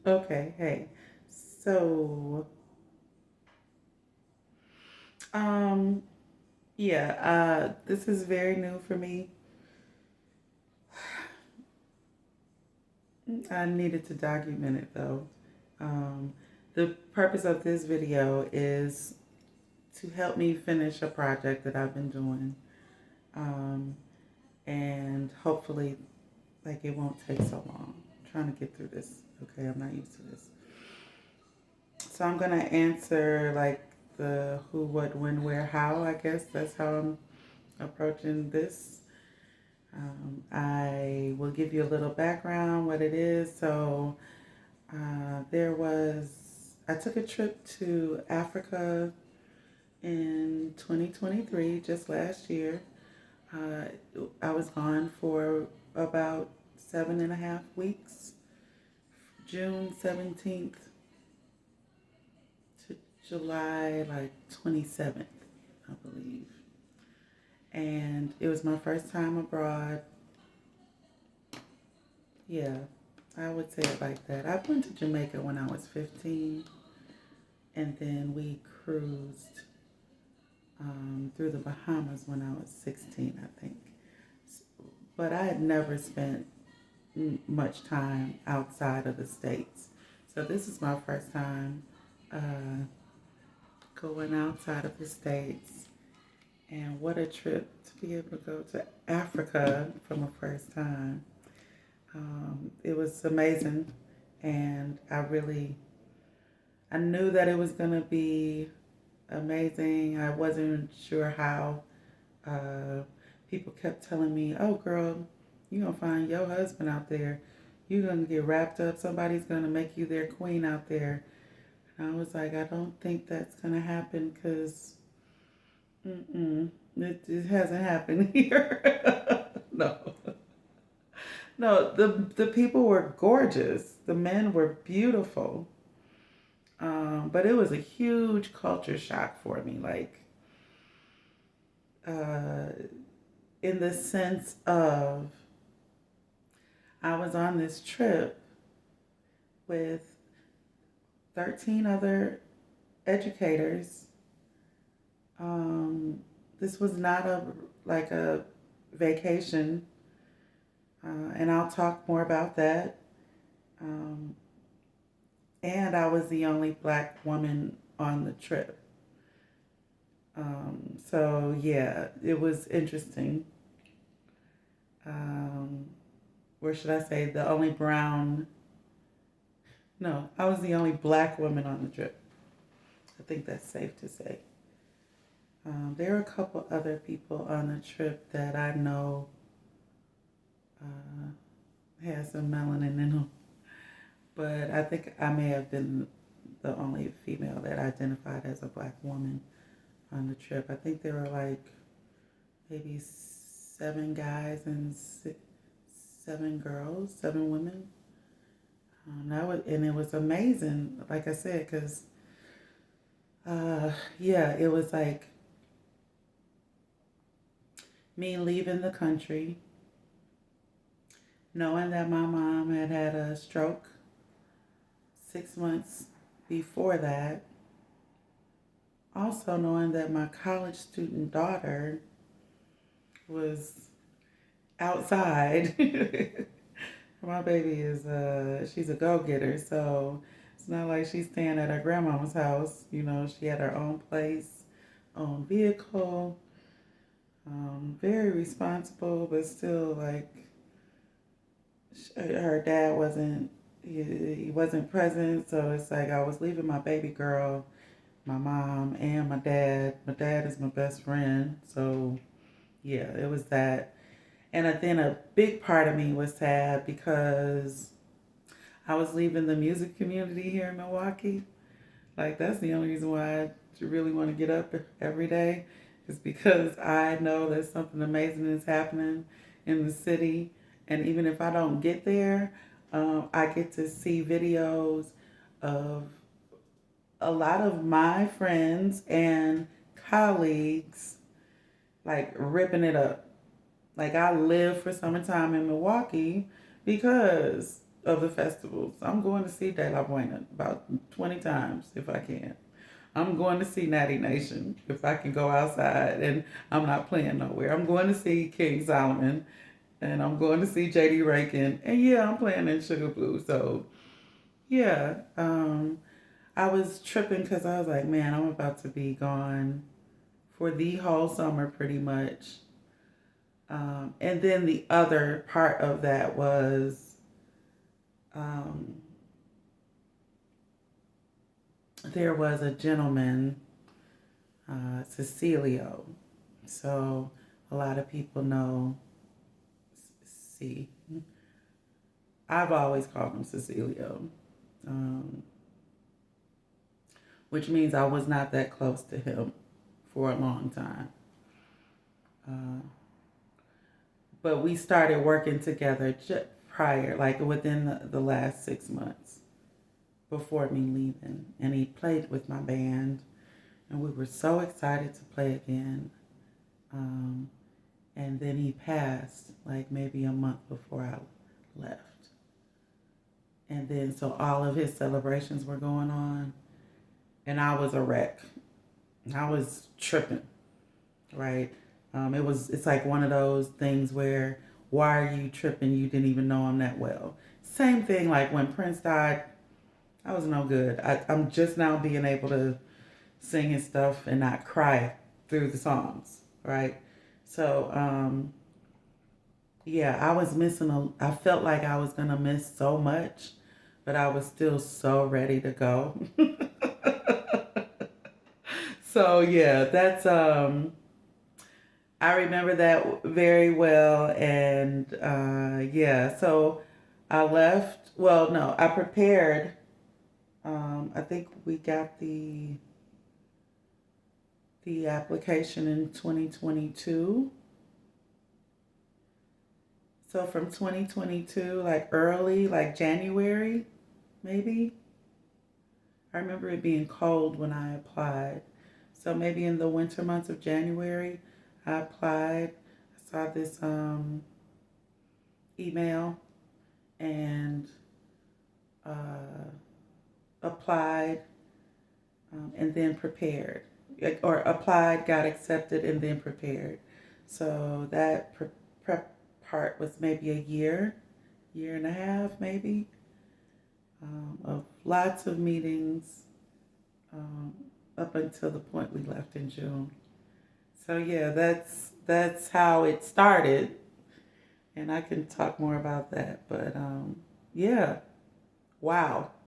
Okay, hey. So, um, yeah, this is very new for me. I needed to document it though. Um, the purpose of this video is to help me finish a project that I've been doing. Um, and hopefully, like, it won't take so long. I'm trying to get through this. Okay, I'm not used to this. So I'm gonna answer like the who, what, when, where, how. I guess that's how I'm approaching this. I will give you a little background, what it is. So I took a trip to Africa in 2023, just last year. Uh, I was gone for about 7.5 weeks, June 17th to July like 27th, I believe. And it was my first time abroad. Yeah, I would say it like that. I went to Jamaica when I was 15, and then we cruised through the Bahamas when I was 16, I think. But I had never spent much time outside of the States. So this is my first time uh, going outside of the States. And what a trip to be able to go to Africa for my first time. It was amazing. And I knew that it was going to be amazing. I wasn't sure how. Uh, People kept telling me, "Oh, girl, you're going to find your husband out there. You're going to get wrapped up. Somebody's going to make you their queen out there." And I was like, I don't think that's going to happen because it hasn't happened here. No. No, the people were gorgeous. The men were beautiful. But it was a huge culture shock for me. Like, uh, in the sense of I was on this trip with 13 other educators. Um, this was not a vacation, and I'll talk more about that. Um, and I was the only black woman on the trip. So yeah, it was interesting. Um, where should I say the only brown? No, I was the only black woman on the trip. I think that's safe to say. There are a couple other people on the trip that I know had some melanin in them, but I think I may have been the only female that identified as a black woman on the trip. I think there were like maybe 7 guys and 7 girls, 7 women. And it was amazing, like I said, because yeah, it was like me leaving the country, knowing that my mom had had a stroke 6 months before that, also knowing that my college student daughter was outside. My baby is she's a go-getter, so it's not like she's staying at her grandmama's house. You know, she had her own place, own vehicle, very responsible, but still like her dad wasn't he wasn't present, so it's like I was leaving my baby girl, my mom, and my dad. My dad is my best friend, so yeah, it was that. And then a big part of me was sad because I was leaving the music community here in Milwaukee. Like, that's the only reason why I really want to get up every day is because I know that something amazing is happening in the city. And even if I don't get there, I get to see videos of a lot of my friends and colleagues like ripping it up. Like, I live for summertime in Milwaukee because of the festivals. I'm going to see De La Buena about 20 times if I can. I'm going to see Natty Nation if I can go outside and I'm not playing nowhere. I'm going to see King Solomon and I'm going to see JD Rankin. And yeah, I'm playing in Sugar Blue. So yeah, I was tripping because I was like, man, I'm about to be gone for the whole summer pretty much. And then the other part of that was um, there was a gentleman, Cecilio. So a lot of people know C. I've always called him Cecilio, um, which means I was not that close to him for a long time. Uh, but we started working together prior, like within the last 6 months before me leaving. And he played with my band, and we were so excited to play again. Um, and then he passed like maybe a month before I left. And then so all of his celebrations were going on, and I was a wreck. I was tripping, right? It's like one of those things where, why are you tripping? You didn't even know him that well. Same thing like when Prince died, I was no good. I'm just now being able to sing his stuff and not cry through the songs, right? So, yeah, I felt like I was going to miss so much, but I was still so ready to go. So, yeah, I remember that very well. And, yeah, so I left. Well, no, I prepared. I think we got the application in 2022. So from 2022, like early, like January, maybe. I remember it being cold when I applied. So maybe in the winter months of January, I applied. I saw this email and uh, applied, and then prepared. Or applied, got accepted, and then prepared. So that prep part was maybe a year and a half, maybe, of lots of meetings, um, up until the point we left in June. So yeah, that's how it started, and I can talk more about that. But yeah, wow.